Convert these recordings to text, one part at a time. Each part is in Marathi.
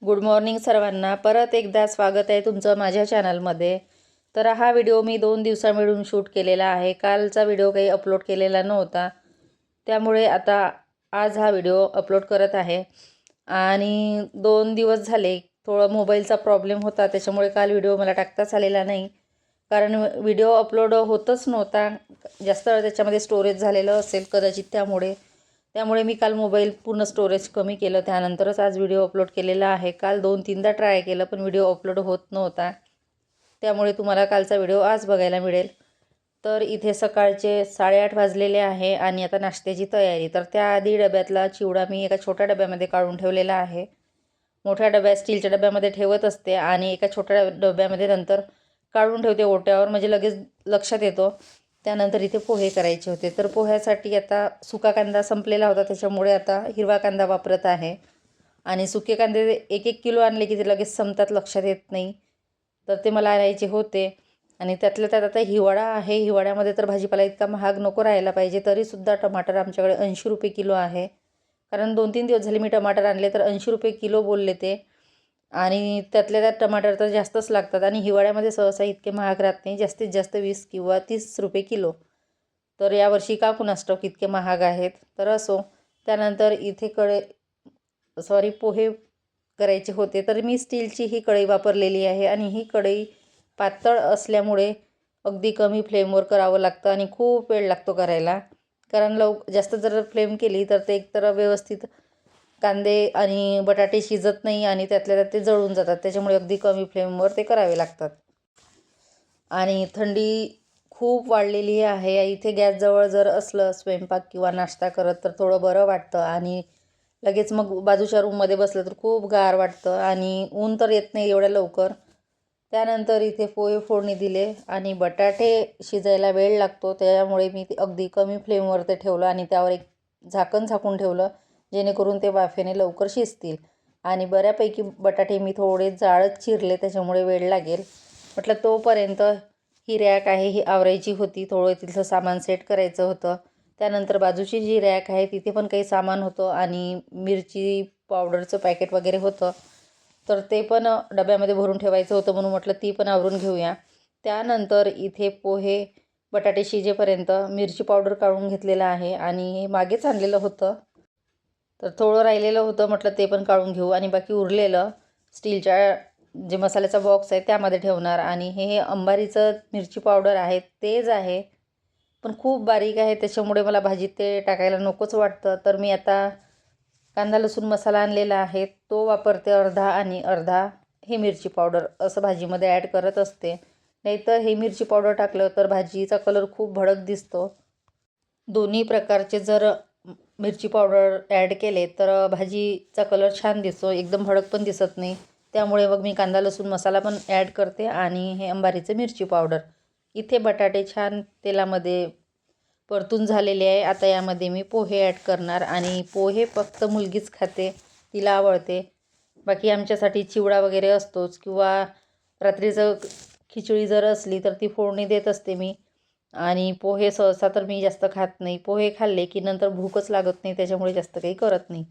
गुड मॉर्निंग सर्वांना. परत एकदा स्वागत आहे तुमचं माझ्या चॅनलमध्ये. तर हा व्हिडिओ मी 2 दिवसा मिळून शूट केलेला आहे. कालचा व्हिडिओ काही अपलोड केलेला नव्हता, त्यामुळे आता आज हा व्हिडिओ अपलोड करत आहे. आणि 2 दिवस झाले थोडं मोबाईलचा प्रॉब्लेम होता, त्याच्यामुळे काल व्हिडिओ मला टाकताच आलेला नाही. कारण व्हिडिओ अपलोड होतच नव्हता, जास्त त्याच्यामध्ये स्टोरेज झालेलं असेल कदाचित, त्यामुळे मी काल मोबाईल पूर्ण स्टोरेज कमी केलं. त्यानंतरच आज व्हिडिओ अपलोड केलेला आहे. काल 2-3दा ट्राय केलं पण व्हिडिओ अपलोड होत नव्हता, त्यामुळे तुम्हाला कालचा व्हिडिओ आज बघायला मिळेल. तर इथे सकाळचे 8:30 वाजलेले आहे आणि आता नाश्त्याची तयारी. तर त्याआधी डब्यातला चिवडा मी एका छोट्या डब्यामध्ये काढून ठेवलेला आहे. मोठ्या डब्यात स्टीलच्या डब्यामध्ये ठेवत असते आणि एका छोट्या डब्यामध्ये नंतर काढून ठेवते ओट्यावर, म्हणजे लगेच लक्षात येतो. त्यानंतर इथे पोहे करायचे होते. तर पोह्यासाठी आता सुका कांदा संपलेला होता, त्याच्यामुळे आता हिरवा कांदा वापरत आहे. आणि सुके कांदे 1-1 किलो आणले की ते लगेच संपतात, लक्षात येत नाही. तर ते मला आणायचे होते. आणि त्यातल्या त्यात आता हिवाळा आहे. हिवाळ्यामध्ये तर भाजीपाला इतका महाग नको राहायला पाहिजे, तरीसुद्धा टमाटर आमच्याकडे 80 रुपये किलो आहे. कारण 2-3 दिवस झाले मी टमाटर आणले तर 80 रुपये किलो बोलले ते. आणि त्यातल्या त्यात टमाटर तर जास्तच लागतात आणि हिवाळ्यामध्ये सहसा इतके महाग राहत नाही, जास्तीत जास्त 20 किंवा 30 रुपये किलो. तर यावर्षी का कुणास ठाऊक इतके महाग आहेत. तर असो. त्यानंतर इथे पोहे करायचे होते, तर मी स्टीलची ही कढई वापरलेली आहे. आणि ही कढई पातळ असल्यामुळे अगदी कमी फ्लेमवर करावं लागतं आणि खूप वेळ लागतो करायला. कारण जास्त जर फ्लेम केली तर ते एकतर व्यवस्थित कांदे आणि बटाटे शिजत नाही आणि त्यातल्या त्यात ते जळून जातात, त्याच्यामुळे अगदी कमी फ्लेमवर ते करावे लागतात. आणि थंडी खूप वाढलेली आहे. इथे गॅसजवळ जर असलं स्वयंपाक किंवा नाश्ता करत तर थोडं बरं वाटतं. आणि लगेच मग बाजूच्या रूममध्ये बसलं तर खूप गार वाटतं आणि ऊन तर येत नाही एवढ्या लवकर. त्यानंतर इथे पोहे फोडणी दिले आणि बटाटे शिजायला वेळ लागतो, त्यामुळे मी ते अगदी कमी फ्लेमवर ते ठेवलं आणि त्यावर एक झाकण झाकून ठेवलं, जेणेकरून ते वाफेने लवकर शिजतील. आणि बऱ्यापैकी बटाटे मी थोडे जाडच चिरले, त्याच्यामुळे वेळ लागेल. म्हटलं तोपर्यंत ही रॅक आहे ही आवरायची होती, थोडं तिथलं सामान सेट करायचं होतं. त्यानंतर बाजूची जी रॅक आहे तिथे पण काही सामान होतं आणि मिरची पावडरचं पॅकेट वगैरे होतं, तर ते पण डब्यामध्ये भरून ठेवायचं होतं, म्हणून म्हटलं ती पण आवरून घेऊया. त्यानंतर इथे पोहे बटाटे शिजेपर्यंत मिरची पावडर काढून घेतलेलं आहे आणि हे मागेच आणलेलं होतं, तर थोडं राहिलेलं होतं, म्हटलं ते पण काढून घेऊ. आणि बाकी उरलेलं स्टीलच्या जे मसाल्याचा बॉक्स आहे त्यामध्ये ठेवणार. आणि हे अंबारीचं मिरची पावडर आहे तेच आहे, पण खूप बारीक आहे, त्याच्यामुळे मला भाजीत ते टाकायला नकोच वाटतं. तर मी आता कांदा लसूण मसाला आणलेला आहे तो वापरते अर्धा, आणि अर्धा हे मिरची पावडर असं भाजीमध्ये ॲड करत असते. नाहीतर हे मिरची पावडर टाकलं तर भाजीचा कलर खूप भडक दिसतो. दोन्ही प्रकारचे जर मिरची पावडर ॲड केले तर भाजीचा कलर छान दिसतो, एकदम भडक पण दिसत नाही. त्यामुळे मग मी कांदा लसूण मसाला पण ॲड करते आणि हे अंबारीचे मिरची पावडर. इथे बटाटे छान तेलामध्ये परतून झालेले आहे. आता यामध्ये मी पोहे ॲड करणार आणि पोहे फक्त मुलगीच खाते, तिला आवडते. बाकी आमच्यासाठी चिवडा वगैरे असतोच, किंवा रात्रीचं खिचडी जर असली तर ती फोडणी देत असते मी. आणि पोहे सहसा तर मी जास्त खात नाही, पोहे खाल्ले की नंतर भूकच लागत नाही, त्याच्यामुळे जास्त काही करत नाही.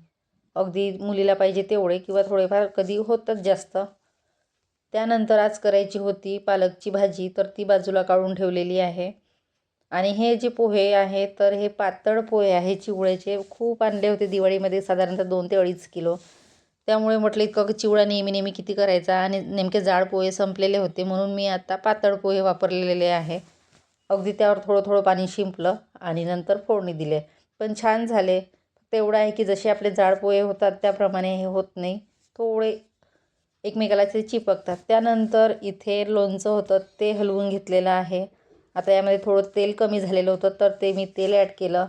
अगदी मुलीला पाहिजे तेवढे किंवा थोडेफार कधी होतच जास्त. त्यानंतर आज करायची होती पालकची भाजी, तर ती बाजूला काढून ठेवलेली आहे. आणि हे जे पोहे आहेत तर हे पातळ पोहे आहे चिवळ्याचे, खूप आणले होते दिवाळीमध्ये, साधारणतः 2 ते 2.5 किलो. त्यामुळे म्हटलं इतकं चिवडा नेहमी नेहमी किती करायचा, आणि नेमके जाड पोहे संपलेले होते, म्हणून मी आता पातळ पोहे वापरलेले आहे. अगदी त्यावर थोडं थोडं पाणी शिंपलं आणि नंतर फोडणी दिले, पण छान झाले. फक्त एवढं आहे की जसे आपले जाड पोहे होतात त्याप्रमाणे हे होत नाही, थोडे एकमेकाला ते चिपकतात. त्यानंतर इथे लोणचं होतं ते हलवून घेतलेलं आहे. आता यामध्ये थोडं तेल कमी झालेलं होतं, तर ते मी तेल ॲड केलं.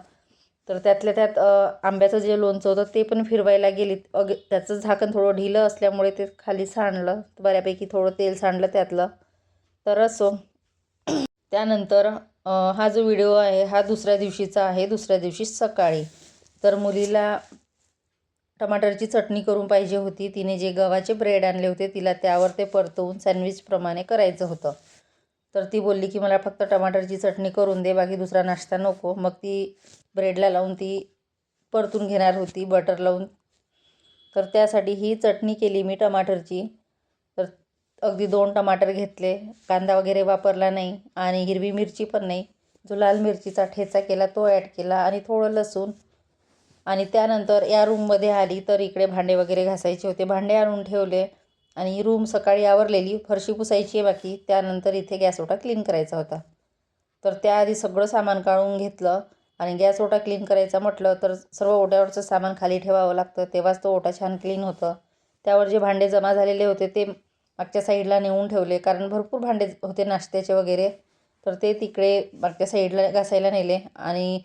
तर त्यातल्या त्यात आंब्याचं जे लोणचं होतं ते पण फिरवायला गेली, त्याचं झाकण थोडं ढिलं असल्यामुळे ते खाली सांडलं, बऱ्यापैकी थोडं तेल सांडलं त्यातलं. तर असो. त्यानंतर हा जो व्हिडिओ आहे हा दुसऱ्या दिवशीचा आहे, दुसऱ्या दिवशी सकाळी. तर मुलीला टमाटरची चटणी करून पाहिजे होती, तिने जे गव्हाचे ब्रेड आणले होते तिला त्यावर ते परतवून सँडविचप्रमाणे करायचं होतं. तर ती बोलली की मला फक्त टमाटरची चटणी करून दे, बाकी दुसरा नाश्ता नको. मग ती ब्रेडला लावून ती परतून घेणार होती बटर लावून. तर त्यासाठी ही चटणी केली मी टमाटरची. तर अगदी 2 टमाटर घेतले, कांदा वगैरे वापरला नाही आणि हिरवी मिरची पण नाही. जो लाल मिरचीचा ठेचा केला तो ॲड केला आणि थोडं लसूण. आणि त्यानंतर या रूममध्ये आली तर इकडे भांडे वगैरे घासायचे होते, भांडे आणून ठेवले आणि रूम सकाळी आवरलेली, फरशी पुसायची आहे बाकी. त्यानंतर इथे गॅस ओटा क्लीन करायचा होता. तर त्याआधी सगळं सामान काढून घेतलं आणि गॅस ओटा क्लीन करायचा म्हटलं तर सर्व ओट्यावरचं सामान खाली ठेवावं लागतं, तेव्हाच तो ओटा छान क्लीन होतं. त्यावर जे भांडे जमा झालेले होते ते मागच्या साईडला नेऊन ठेवले, कारण भरपूर भांडे होते नाश्त्याचे वगैरे. तर ते तिकडे मागच्या साईडला घासायला नेले आणि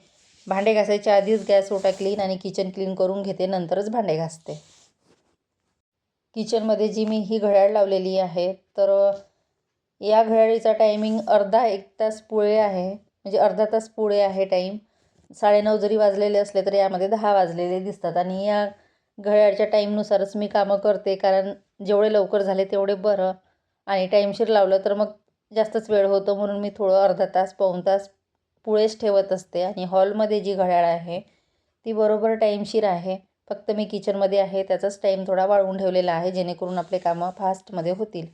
भांडे घासायच्या आधीच गॅस ओटा क्लीन आणि किचन क्लीन करून घेते, नंतरच भांडे घासते. किचनमध्ये जी मी ही घड्याळ लावलेली आहे, तर या घड्याळीचा टायमिंग अर्धा 1 तास पुढे आहे, म्हणजे अर्धा तास पुढे आहे टाईम. 9:30 जरी वाजलेले असले तरी यामध्ये 10 वाजलेले दिसतात आणि या घड्याळच्या टाईमनुसारच मी कामं करते, कारण जेवढे लवकर झाले तेवढे बरं. आणि टाईमशीर लावलं तर मग जास्तच वेळ होतो, म्हणून मी थोडं अर्धा तास पाऊण तास पुढेच ठेवत असते. आणि हॉलमध्ये जी घड्याळ आहे ती बरोबर टाईमशीर आहे. फक्त मी किचनमध्ये आहे त्याचाच टाईम थोडा वाढवून ठेवलेला आहे, जेणेकरून आपले कामं फास्टमध्ये होतील.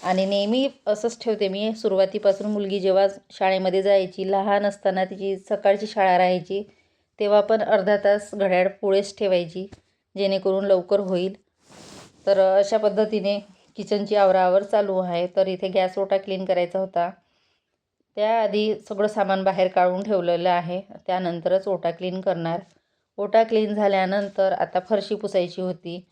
आणि नेहमी असंच ठेवते मी सुरुवातीपासून. मुलगी जेव्हा शाळेमध्ये जायची, लहान असताना तिची सकाळची शाळा राहायची, तेव्हा पण अर्धा तास घड्याळ पुढेच ठेवायची, जेणेकरून लवकर होईल. तर अशा पद्धतीने किचनची आवराआवर चालू आहे. तर इथे गॅस ओटा क्लीन करायचा होता, त्याआधी सगळं सामान बाहेर काढून ठेवलेलं आहे, त्यानंतरच ओटा क्लीन करणार. ओटा क्लीन झाल्यानंतर आता फरशी पुसायची होती.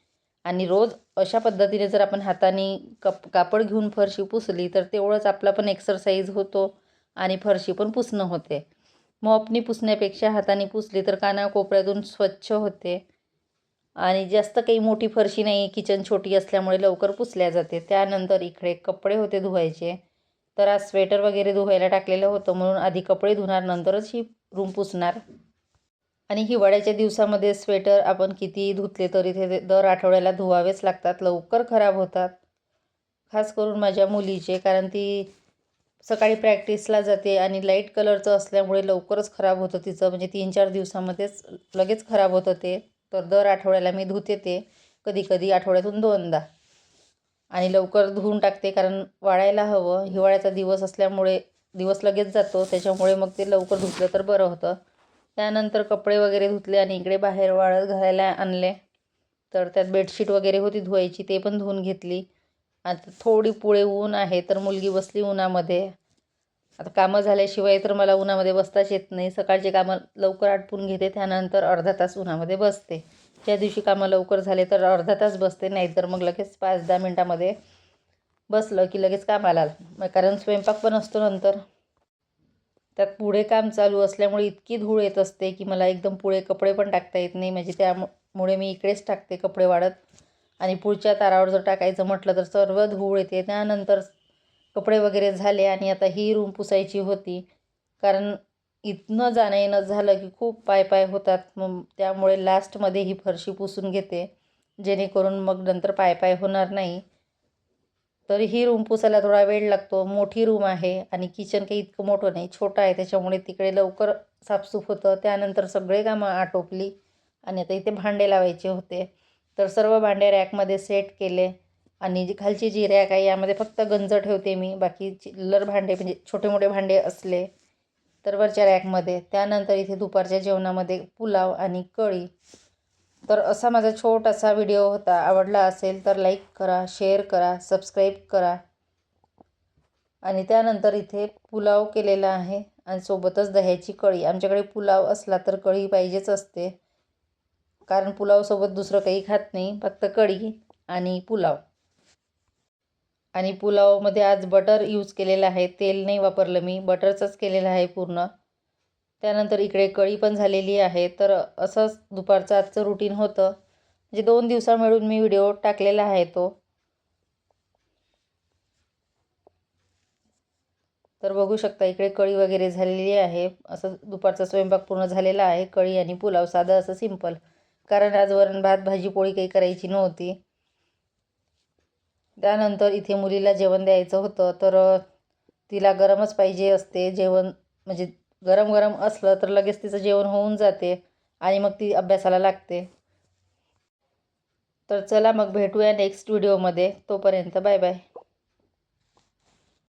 आणि रोज अशा पद्धतीने जर आपण हाताने कापड घेऊन फरशी पुसली तर तेवढंच आपला पण एक्सरसाइज होतो आणि फरशी पण पुसणं होते. मॉपनी पुसण्यापेक्षा हाताने पुसली तर कानाकोपऱ्यातून स्वच्छ होते आणि जास्त काही मोठी फरशी नाही, किचन छोटी असल्यामुळे लवकर पुसल्या जाते. त्यानंतर इकडे कपडे होते धुवायचे, तर आज स्वेटर वगैरे धुवायला टाकलेलं होतं, म्हणून आधी कपडे धुणार नंतरच ही रूम पुसणार. आणि हिवाळ्याच्या दिवसामध्ये स्वेटर आपण कितीही धुतले तरी ते दर आठवड्याला धुवावेच लागतात, लवकर खराब होतात. खास करून माझ्या मुलीचे, कारण ती सकाळी प्रॅक्टिसला जाते आणि लाईट कलरचं असल्यामुळे लवकरच खराब होतं तिचं, म्हणजे 3-4 दिवसामध्येच लगेच खराब होतं ते. तर दर आठवड्याला मी धुते ते, कधी कधी आठवड्यातून 2दा. आणि लवकर धुवून टाकते, कारण वाळायला हवं. हिवाळ्याचा दिवस असल्यामुळे दिवस लगेच जातो, त्याच्यामुळे मग ते लवकर धुतलं तर बरं होतं. त्यानंतर कपडे वगैरे धुतले आणि इकडे बाहेर वाळत घालायला आणले. तर त्यात बेडशीट वगैरे होती धुवायची, ते पण धुवून घेतली. आता थोडी पुढे ऊन आहे तर मुलगी बसली उन्हामध्ये. आता कामं झाल्याशिवाय तर मला उन्हामध्ये बसताच येत नाही. सकाळचे कामं लवकर आटपून घेते, त्यानंतर अर्धा तास उन्हामध्ये बसते. ज्या दिवशी कामं लवकर झाले तर अर्धा तास बसते, नाहीतर मग लगेच 5-10 मिनटामध्ये बसलं की लगेच कामाला, कारण स्वयंपाक पण असतो नंतर. त्यात पुढे काम चालू असल्यामुळे इतकी धूळ येत असते की मला एकदम पुढे कपडे पण टाकता येत नाही, म्हणजे त्यामुळे मी इकडेच टाकते कपडे वाळत. आणि पुढच्या तारावर जर टाकायचं म्हटलं तर सर्व धूळ येते. त्यानंतर कपडे वगैरे झाले आणि आता ही रूम पुसायची होती, कारण इथनं जाणं येणं झालं की खूप पाय होतात. मग त्यामुळे लास्टमध्ये ही फरशी पुसून घेते, जेणेकरून मग नंतर पाय होणार नाही. तर ही रूम पुसायला थोडा वेळ लागतो. मोठी रूम आहे आणि किचन काही इतकं मोठं नाही, छोटं आहे, त्याच्यामुळे तिकडे लवकर साफसूफ होतं. त्यानंतर सगळे कामं आटोपली आणि आता इथे भांडे लावायचे होते. तर सर्व भांडे रॅकमध्ये सेट केले आणि जी खालची जी रॅक आहे यामध्ये फक्त गंज ठेवते मी, बाकी चिल्लर भांडे म्हणजे छोटे मोठे भांडे असले तर वरच्या रॅकमध्ये. त्यानंतर इथे दुपारच्या जेवणामध्ये पुलाव आणि कढी. तर असा माझा छोटासा व्हिडिओ होता. आवडला असेल तर लाईक करा, शेअर करा, सबस्क्राईब करा. आणि त्यानंतर इथे पुलाव केलेला आहे आणि सोबतच दह्याची कढी. आमच्याकडे पुलाव असला तर कढी पाहिजेच असते, कारण पुलावसोबत दुसरं काही खात नाही, फक्त कढी आणि पुलाव. आणि पुलावमध्ये आज बटर यूज केलेलं आहे, तेल नाही वापरलं मी, बटरचंच केलेलं आहे पूर्ण. त्यानंतर इकडे कढी पण झालेली आहे. तर असंच दुपारचं आजचं रुटीन होतं, म्हणजे 2 दिवसा मिळून मी व्हिडिओ टाकलेला आहे तो. तर बघू शकता इकडे कढी वगैरे झालेली आहे. असं दुपारचा स्वयंपाक पूर्ण झालेला आहे, कढी आणि पुलाव, साधं असं सिंपल, कारण आज वरण भात भाजी पोळी काही करायची नव्हती. त्यानंतर इथे मुलीला जेवण द्यायचं होतं, तर तिला गरमच पाहिजे असते जेवण, म्हणजे गरम गरम असलं तर लगेच तिचं जेवण होऊन जाते आणि मग ती अभ्यासाला लागते. तर चला मग भेटूया नेक्स्ट व्हिडिओमध्ये. तोपर्यंत बाय बाय.